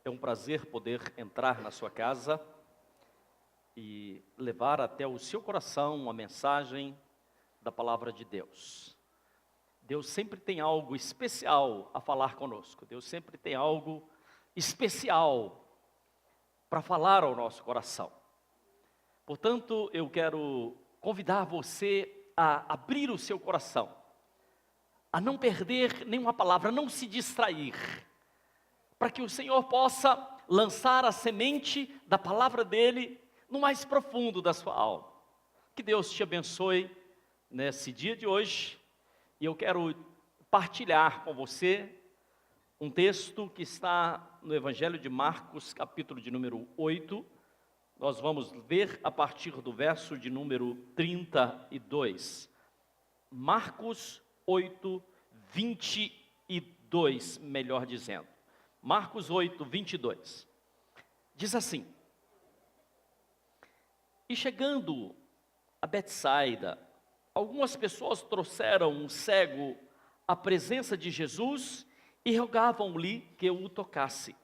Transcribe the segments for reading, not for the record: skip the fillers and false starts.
É um prazer poder entrar na sua casa e levar até o seu coração uma mensagem da palavra de Deus. Deus sempre tem algo especial a falar conosco. Deus sempre tem algo especial para falar ao nosso coração. Portanto, eu quero convidar você a abrir o seu coração, a não perder nenhuma palavra, a não se distrair, para que o Senhor possa lançar a semente da palavra dEle no mais profundo da sua alma. Que Deus te abençoe nesse dia de hoje, e eu quero partilhar com você um texto que está no Evangelho de Marcos, capítulo de número 8, nós vamos ver a partir do verso de número 32. Marcos 8, 22, melhor dizendo. Marcos 8, 22. Diz assim: E chegando a Betsaida, algumas pessoas trouxeram um cego à presença de Jesus e rogavam-lhe que o tocasse.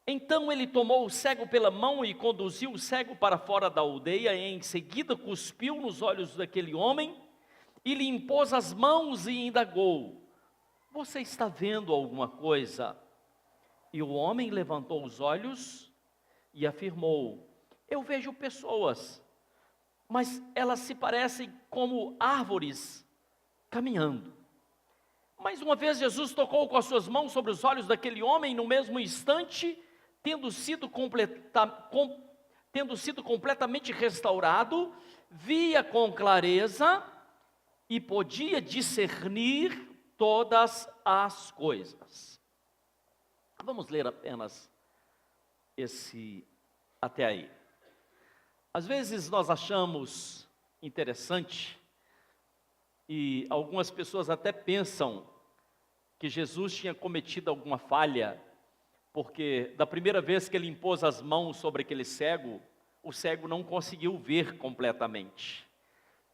Então ele tomou o cego pela mão e conduziu o cego para fora da aldeia, e em seguida cuspiu nos olhos daquele homem e lhe impôs as mãos e indagou: Você está vendo alguma coisa? E o homem levantou os olhos e afirmou: Eu vejo pessoas, mas elas se parecem como árvores caminhando. Mais uma vez Jesus tocou com as suas mãos sobre os olhos daquele homem, e no mesmo instante, tendo sido completamente restaurado, via com clareza e podia discernir todas as coisas. Vamos ler apenas esse até aí. Às vezes nós achamos interessante, e algumas pessoas até pensam que Jesus tinha cometido alguma falha, porque da primeira vez que ele impôs as mãos sobre aquele cego, o cego não conseguiu ver completamente.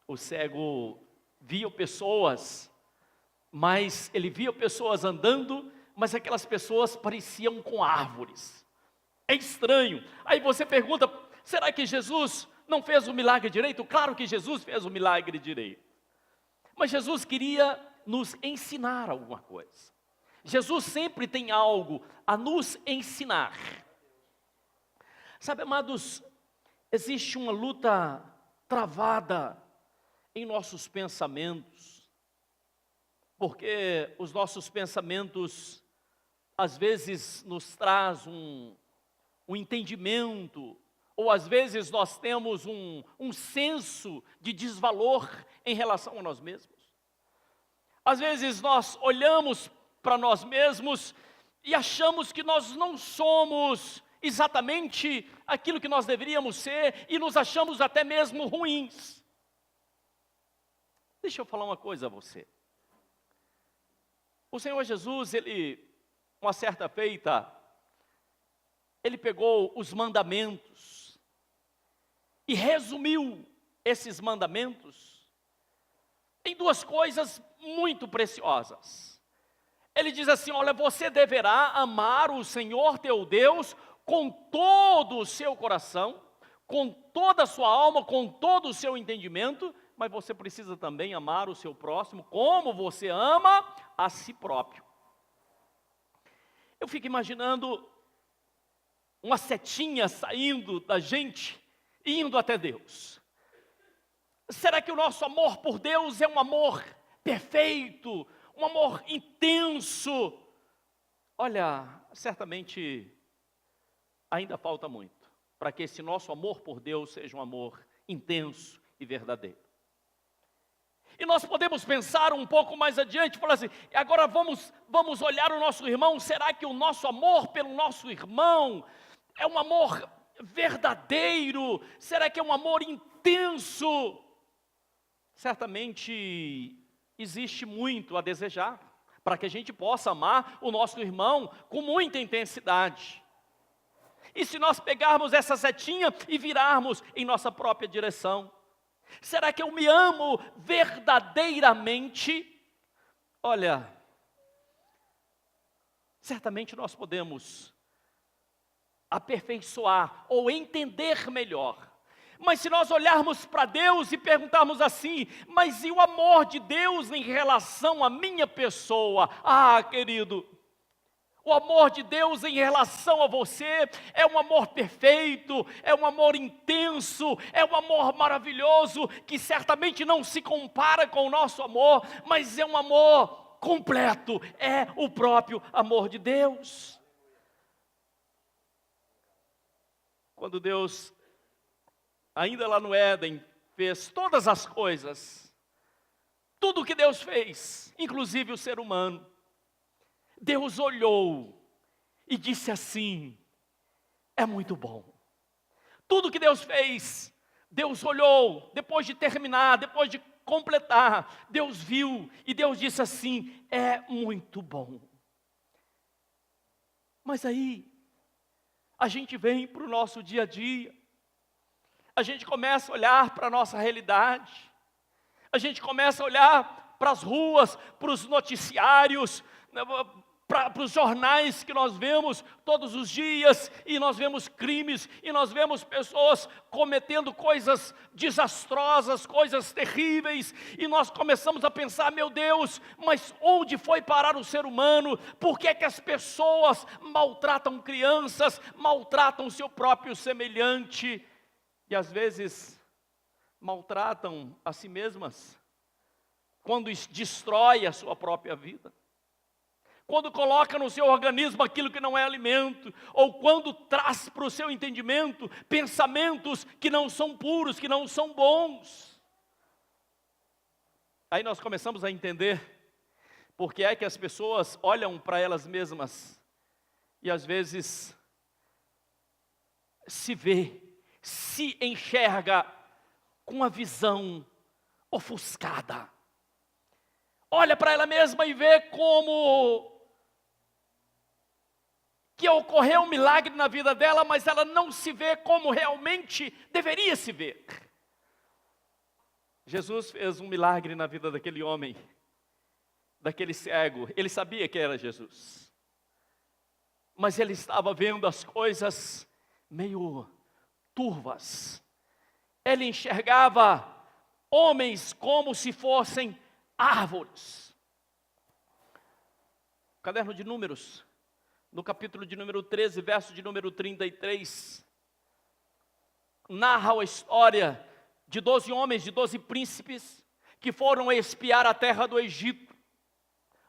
O cego via pessoas, mas ele via pessoas andando, mas aquelas pessoas pareciam com árvores. É estranho. Aí você pergunta: será que Jesus não fez o milagre direito? Claro que Jesus fez o milagre direito. Mas Jesus queria nos ensinar alguma coisa. Jesus sempre tem algo a nos ensinar. Sabe, amados, existe uma luta travada em nossos pensamentos, porque os nossos pensamentos às vezes nos traz um entendimento, ou às vezes nós temos um senso de desvalor em relação a nós mesmos. Às vezes nós olhamos para nós mesmos e achamos que nós não somos exatamente aquilo que nós deveríamos ser, e nos achamos até mesmo ruins. Deixa eu falar uma coisa a você. O Senhor Jesus, uma certa feita, ele pegou os mandamentos e resumiu esses mandamentos em duas coisas muito preciosas. Ele diz assim: olha, você deverá amar o Senhor teu Deus com todo o seu coração, com toda a sua alma, com todo o seu entendimento, mas você precisa também amar o seu próximo como você ama a si próprio. Eu fico imaginando uma setinha saindo da gente e indo até Deus. Será que o nosso amor por Deus é um amor perfeito, um amor intenso? Olha, certamente ainda falta muito para que esse nosso amor por Deus seja um amor intenso e verdadeiro. E nós podemos pensar um pouco mais adiante, falar assim: agora vamos olhar o nosso irmão. Será que o nosso amor pelo nosso irmão é um amor verdadeiro? Será que é um amor intenso? Certamente existe muito a desejar para que a gente possa amar o nosso irmão com muita intensidade. E se nós pegarmos essa setinha e virarmos em nossa própria direção, será que eu me amo verdadeiramente? Olha, certamente nós podemos aperfeiçoar ou entender melhor. Mas se nós olharmos para Deus e perguntarmos assim, mas e o amor de Deus em relação à minha pessoa? Ah, querido, o amor de Deus em relação a você é um amor perfeito, é um amor intenso, é um amor maravilhoso, que certamente não se compara com o nosso amor, mas é um amor completo, é o próprio amor de Deus. Quando Deus, ainda lá no Éden, fez todas as coisas, tudo o que Deus fez, inclusive o ser humano, Deus olhou e disse assim: é muito bom. Tudo que Deus fez, Deus olhou, depois de terminar, depois de completar, Deus viu e Deus disse assim: é muito bom. Mas aí, a gente vem para o nosso dia a dia, a gente começa a olhar para a nossa realidade, a gente começa a olhar para as ruas, para os noticiários, para os jornais que nós vemos todos os dias, e nós vemos crimes, e nós vemos pessoas cometendo coisas desastrosas, coisas terríveis, e nós começamos a pensar: meu Deus, mas onde foi parar o ser humano? Por que é que as pessoas maltratam crianças, maltratam seu próprio semelhante, e às vezes maltratam a si mesmas, quando destrói a sua própria vida? Quando coloca no seu organismo aquilo que não é alimento, ou quando traz para o seu entendimento pensamentos que não são puros, que não são bons. Aí nós começamos a entender por que é que as pessoas olham para elas mesmas e às vezes se enxerga com a visão ofuscada. Olha para ela mesma e vê como que ocorreu um milagre na vida dela, mas ela não se vê como realmente deveria se ver. Jesus fez um milagre na vida daquele homem, daquele cego. Ele sabia que era Jesus, mas ele estava vendo as coisas meio turvas. Ele enxergava homens como se fossem árvores. Caderno de Números, no capítulo de número 13, verso de número 33, narra a história de 12 homens, de 12 príncipes, que foram espiar a terra do Egito,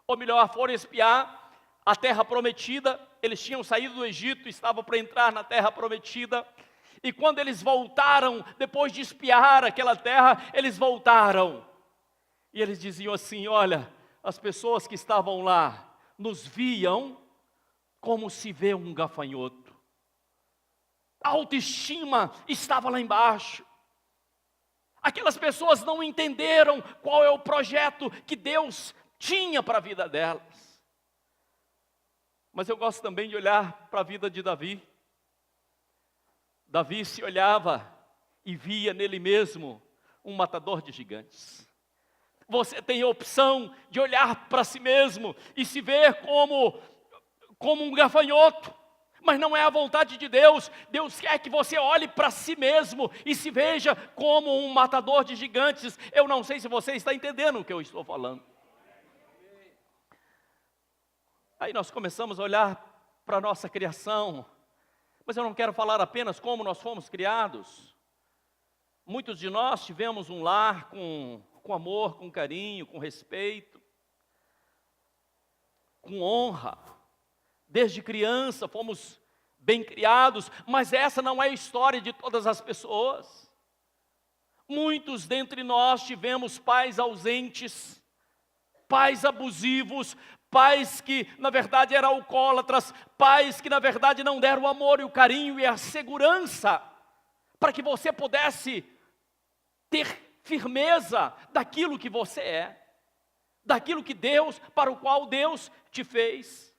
ou melhor, foram espiar a terra prometida. Eles tinham saído do Egito, estavam para entrar na terra prometida, e quando eles voltaram, depois de espiar aquela terra, eles voltaram, e eles diziam assim: olha, as pessoas que estavam lá nos viam como se vê um gafanhoto. A autoestima estava lá embaixo. Aquelas pessoas não entenderam qual é o projeto que Deus tinha para a vida delas. Mas eu gosto também de olhar para a vida de Davi. Davi se olhava e via nele mesmo um matador de gigantes. Você tem a opção de olhar para si mesmo e se ver como um gafanhoto, mas não é a vontade de Deus. Deus quer que você olhe para si mesmo e se veja como um matador de gigantes. Eu não sei se você está entendendo o que eu estou falando. Aí nós começamos a olhar para a nossa criação, mas eu não quero falar apenas como nós fomos criados. Muitos de nós tivemos um lar com amor, com carinho, com respeito, com honra. Desde criança fomos bem criados, mas essa não é a história de todas as pessoas. Muitos dentre nós tivemos pais ausentes, pais abusivos, pais que na verdade eram alcoólatras, pais que na verdade não deram o amor e o carinho e a segurança para que você pudesse ter firmeza daquilo que você é, daquilo que Deus, para o qual Deus te fez.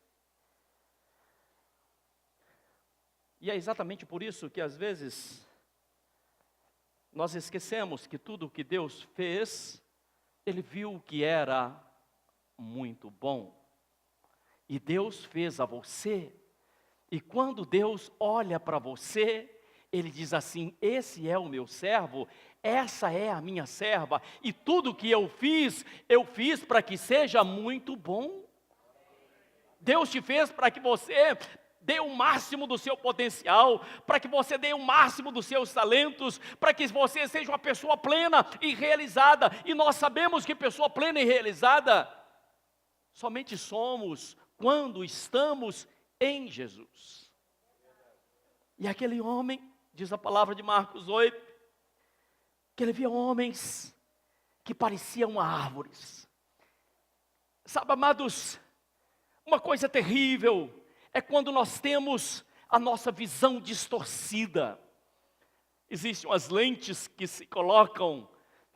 E é exatamente por isso que às vezes nós esquecemos que tudo o que Deus fez, Ele viu que era muito bom. E Deus fez a você E quando Deus olha para você, Ele diz assim: esse é o meu servo, essa é a minha serva, e tudo que eu fiz para que seja muito bom. Deus te fez para que você dê o máximo do seu potencial, para que você dê o máximo dos seus talentos, para que você seja uma pessoa plena e realizada. E nós sabemos que pessoa plena e realizada somente somos quando estamos em Jesus. E aquele homem, diz a palavra de Marcos 8, que ele via homens que pareciam árvores. Sabe, amados, uma coisa terrível é quando nós temos a nossa visão distorcida. Existem as lentes que se colocam,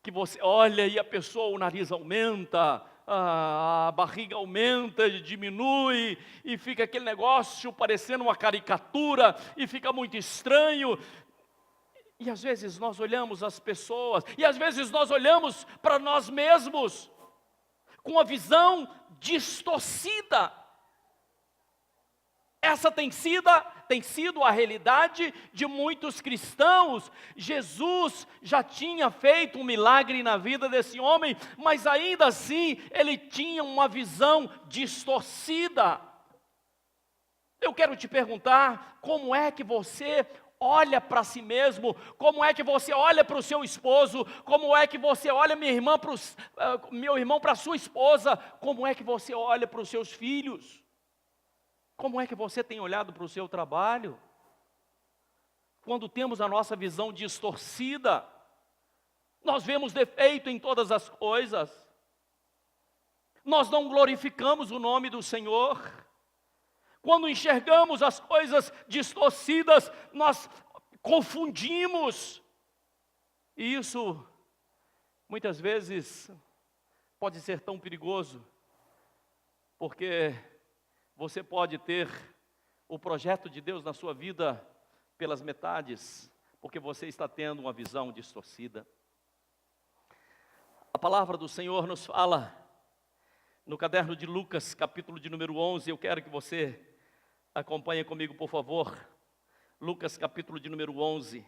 que você olha e a pessoa, o nariz aumenta, a barriga aumenta, diminui, e fica aquele negócio parecendo uma caricatura, e fica muito estranho. E às vezes nós olhamos as pessoas, e às vezes nós olhamos para nós mesmos, com a visão distorcida. Essa tem sido a realidade de muitos cristãos. Jesus já tinha feito um milagre na vida desse homem, mas ainda assim ele tinha uma visão distorcida. Eu quero te perguntar, como é que você olha para si mesmo? Como é que você olha para o seu esposo? Como é que você olha, meu irmão, para a sua esposa? Como é que você olha para os seus filhos? Como é que você tem olhado para o seu trabalho? Quando temos a nossa visão distorcida, nós vemos defeito em todas as coisas, nós não glorificamos o nome do Senhor. Quando enxergamos as coisas distorcidas, nós confundimos, e isso muitas vezes pode ser tão perigoso, porque você pode ter o projeto de Deus na sua vida pelas metades, porque você está tendo uma visão distorcida. A palavra do Senhor nos fala no caderno de Lucas, capítulo de número 11, eu quero que você acompanhe comigo, por favor. Lucas, capítulo de número 11,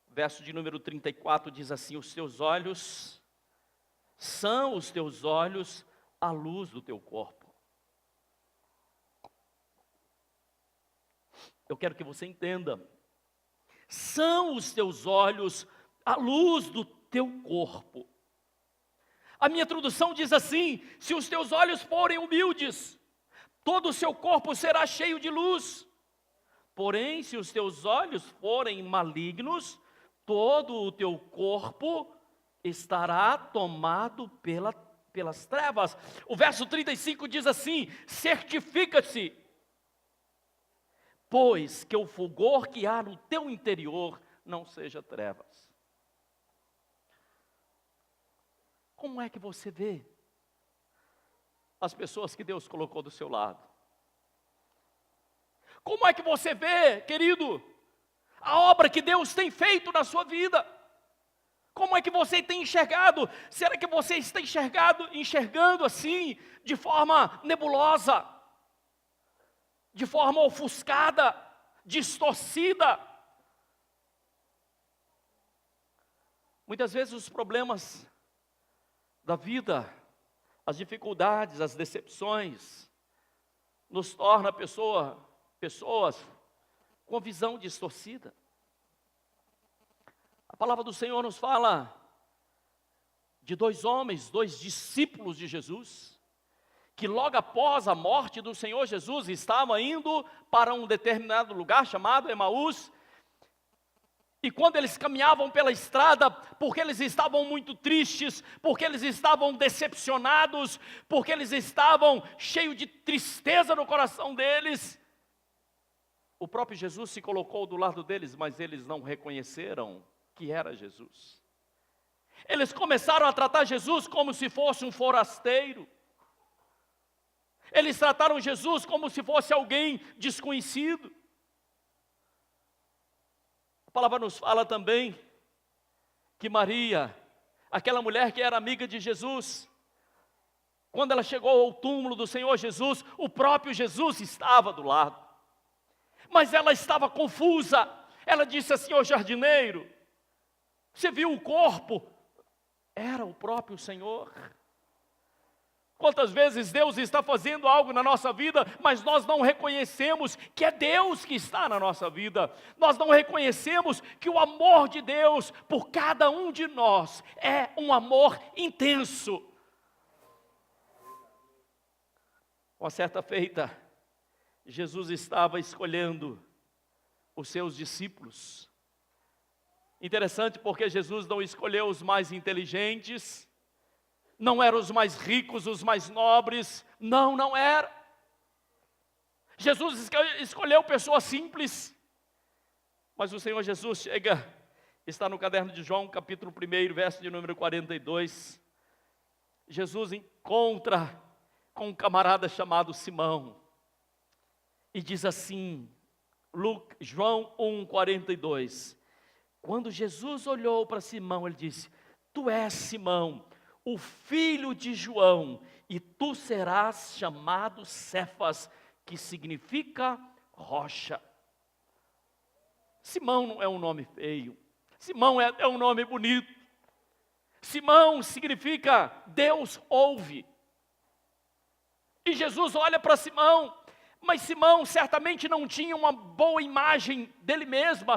verso de número 34, diz assim: os teus olhos são os teus olhos, a luz do teu corpo. Eu quero que você entenda, são os teus olhos a luz do teu corpo. A minha tradução diz assim: se os teus olhos forem humildes, todo o seu corpo será cheio de luz. Porém, se os teus olhos forem malignos, todo o teu corpo estará tomado pelas trevas. O verso 35 diz assim: certifica-se, pois que o fulgor que há no teu interior não seja trevas. Como é que você vê as pessoas que Deus colocou do seu lado? Como é que você vê, querido, a obra que Deus tem feito na sua vida? Como é que você tem enxergado? Será que você está enxergando assim, de forma nebulosa, de forma ofuscada, distorcida? Muitas vezes os problemas da vida, as dificuldades, as decepções, nos torna pessoas com visão distorcida. A palavra do Senhor nos fala de dois homens, dois discípulos de Jesus, que logo após a morte do Senhor Jesus, estavam indo para um determinado lugar chamado Emaús, e quando eles caminhavam pela estrada, porque eles estavam muito tristes, porque eles estavam decepcionados, porque eles estavam cheios de tristeza no coração deles, o próprio Jesus se colocou do lado deles, mas eles não reconheceram que era Jesus. Eles começaram a tratar Jesus como se fosse um forasteiro. Eles trataram Jesus como se fosse alguém desconhecido. A palavra nos fala também que Maria, aquela mulher que era amiga de Jesus, quando ela chegou ao túmulo do Senhor Jesus, o próprio Jesus estava do lado. mas ela estava confusa. Ela disse assim: ô jardineiro, você viu o corpo? Era o próprio Senhor. Quantas vezes Deus está fazendo algo na nossa vida, mas nós não reconhecemos que é Deus que está na nossa vida. Nós não reconhecemos que o amor de Deus por cada um de nós é um amor intenso. Uma certa feita, Jesus estava escolhendo os seus discípulos. Interessante, porque Jesus não escolheu os mais inteligentes, não eram os mais ricos, os mais nobres, não era. Jesus escolheu pessoas simples, mas o Senhor Jesus chega, está no caderno de João, capítulo 1, verso de número 42, Jesus encontra com um camarada chamado Simão, e diz assim, João 1,42, quando Jesus olhou para Simão, ele disse: tu és Simão, o filho de João, e tu serás chamado Cefas, que significa rocha. Simão não é um nome feio, Simão é um nome bonito. Simão significa Deus ouve. E Jesus olha para Simão, mas Simão certamente não tinha uma boa imagem dele mesmo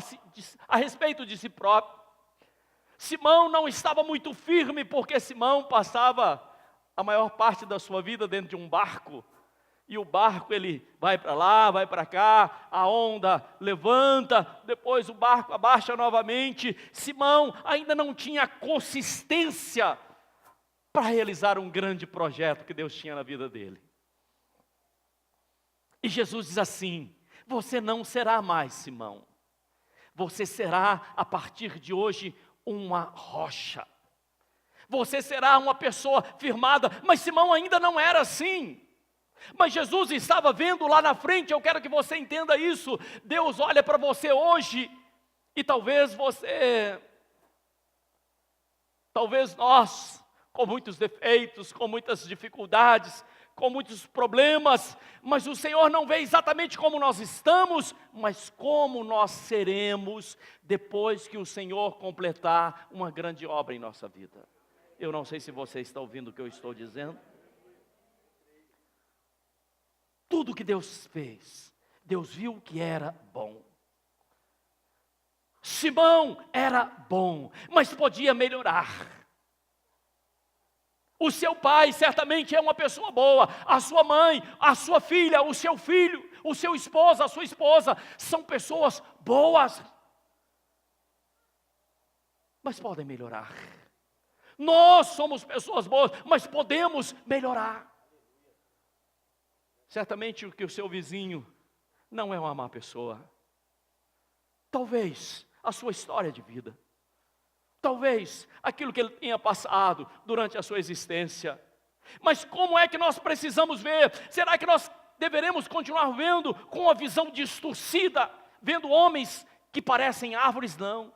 a respeito de si próprio. Simão não estava muito firme, porque Simão passava a maior parte da sua vida dentro de um barco. E o barco, ele vai para lá, vai para cá, a onda levanta, depois o barco abaixa novamente. Simão ainda não tinha consistência para realizar um grande projeto que Deus tinha na vida dele. E Jesus diz assim: você não será mais Simão, você será a partir de hoje uma rocha. Você será uma pessoa firmada. Mas Simão ainda não era assim. Mas Jesus estava vendo lá na frente. Eu quero que você entenda isso. Deus olha para você hoje e talvez nós, com muitos defeitos, com muitas dificuldades, com muitos problemas, mas o Senhor não vê exatamente como nós estamos, mas como nós seremos depois que o Senhor completar uma grande obra em nossa vida. Eu não sei se você está ouvindo o que eu estou dizendo. Tudo que Deus fez, Deus viu que era bom. Simão era bom, mas podia melhorar. O seu pai certamente é uma pessoa boa, a sua mãe, a sua filha, o seu filho, o seu esposo, a sua esposa, são pessoas boas, mas podem melhorar. Nós somos pessoas boas, mas podemos melhorar. Certamente o que o seu vizinho não é uma má pessoa. Talvez a sua história de vida, talvez aquilo que ele tenha passado durante a sua existência. Mas como é que nós precisamos ver? Será que nós deveremos continuar vendo com uma visão distorcida, vendo homens que parecem árvores? Não.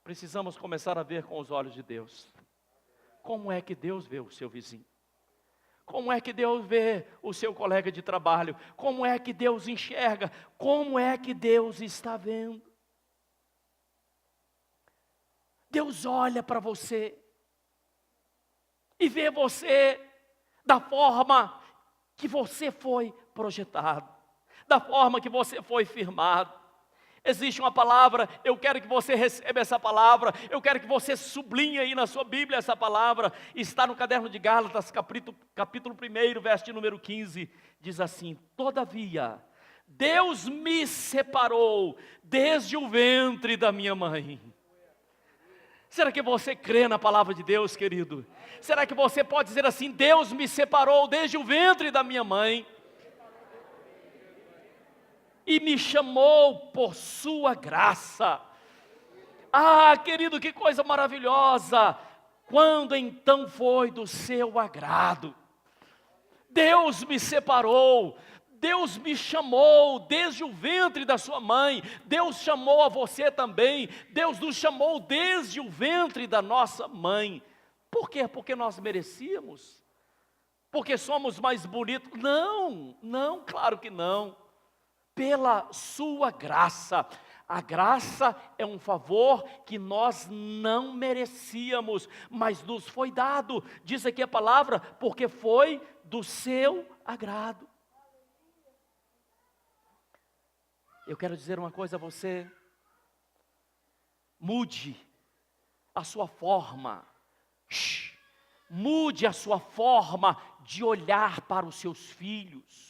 Precisamos começar a ver com os olhos de Deus. Como é que Deus vê o seu vizinho? Como é que Deus vê o seu colega de trabalho? Como é que Deus enxerga? Como é que Deus está vendo? Deus olha para você e vê você da forma que você foi projetado, da forma que você foi firmado. Existe uma palavra, eu quero que você receba essa palavra, eu quero que você sublinhe aí na sua Bíblia essa palavra, está no caderno de Gálatas, capítulo 1, verso de número 15, diz assim: todavia, Deus me separou desde o ventre da minha mãe. Será que você crê na palavra de Deus, querido? Será que você pode dizer assim: Deus me separou desde o ventre da minha mãe e me chamou por sua graça? Ah, querido, que coisa maravilhosa! Quando então foi do seu agrado? Deus me separou, Deus me chamou desde o ventre da sua mãe. Deus chamou a você também. Deus nos chamou desde o ventre da nossa mãe. Por quê? Porque nós merecíamos? Porque somos mais bonitos? Não, claro que não. pela sua graça. A graça é um favor que nós não merecíamos, mas nos foi dado. Diz aqui a palavra, porque foi do seu agrado. Eu quero dizer uma coisa a você: mude a sua forma, mude a sua forma de olhar para os seus filhos.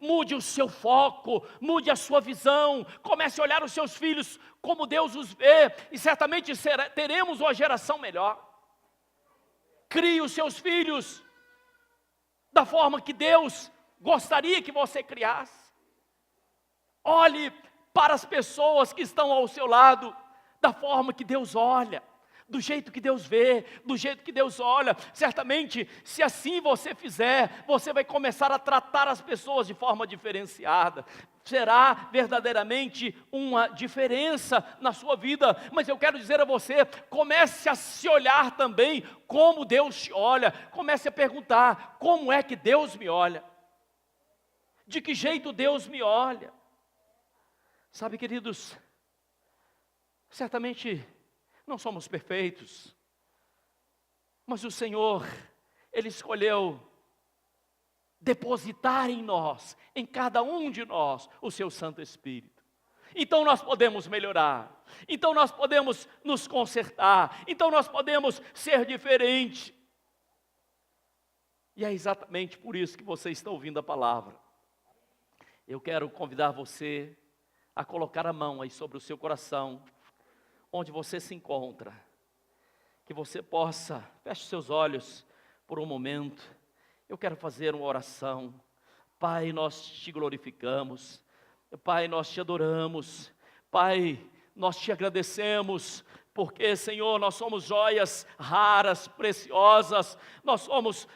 Mude o seu foco, mude a sua visão, comece a olhar os seus filhos como Deus os vê, e certamente teremos uma geração melhor. Crie os seus filhos da forma que Deus gostaria que você criasse. Olhe para as pessoas que estão ao seu lado da forma que Deus olha, do jeito que Deus vê, do jeito que Deus olha. Certamente, se assim você fizer, você vai começar a tratar as pessoas de forma diferenciada. Será verdadeiramente uma diferença na sua vida. Mas eu quero dizer a você, comece a se olhar também como Deus te olha. Comece a perguntar, como é que Deus me olha? De que jeito Deus me olha? Sabe, queridos, certamente não somos perfeitos, mas o Senhor, Ele escolheu depositar em nós, em cada um de nós, o seu Santo Espírito. Então nós podemos melhorar, então nós podemos nos consertar, então nós podemos ser diferentes. E é exatamente por isso que você está ouvindo a palavra. Eu quero convidar você a colocar a mão aí sobre o seu coração, onde você se encontra, que você possa, feche seus olhos por um momento. Eu quero fazer uma oração. Pai, nós te glorificamos, Pai, nós te adoramos, Pai, nós te agradecemos, porque, Senhor, nós somos joias raras, preciosas, nós somos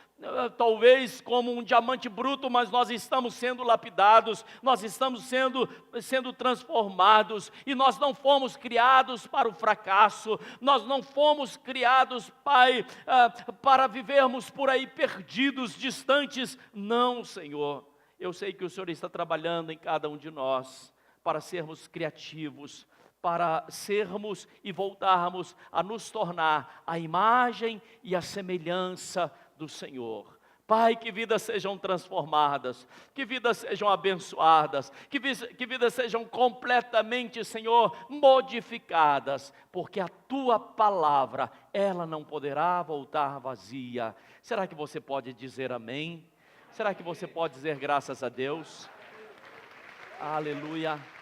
talvez como um diamante bruto, mas nós estamos sendo lapidados, nós estamos sendo transformados, e nós não fomos criados para o fracasso, nós não fomos criados, Pai, para vivermos por aí perdidos, distantes. Não, Senhor, eu sei que o Senhor está trabalhando em cada um de nós, para sermos criativos, para sermos e voltarmos a nos tornar a imagem e a semelhança do Senhor. Pai, que vidas sejam transformadas, que vidas sejam abençoadas, que vidas sejam completamente, Senhor, modificadas, porque a Tua palavra, ela não poderá voltar vazia. Será que você pode dizer amém? Será que você pode dizer graças a Deus? Aleluia.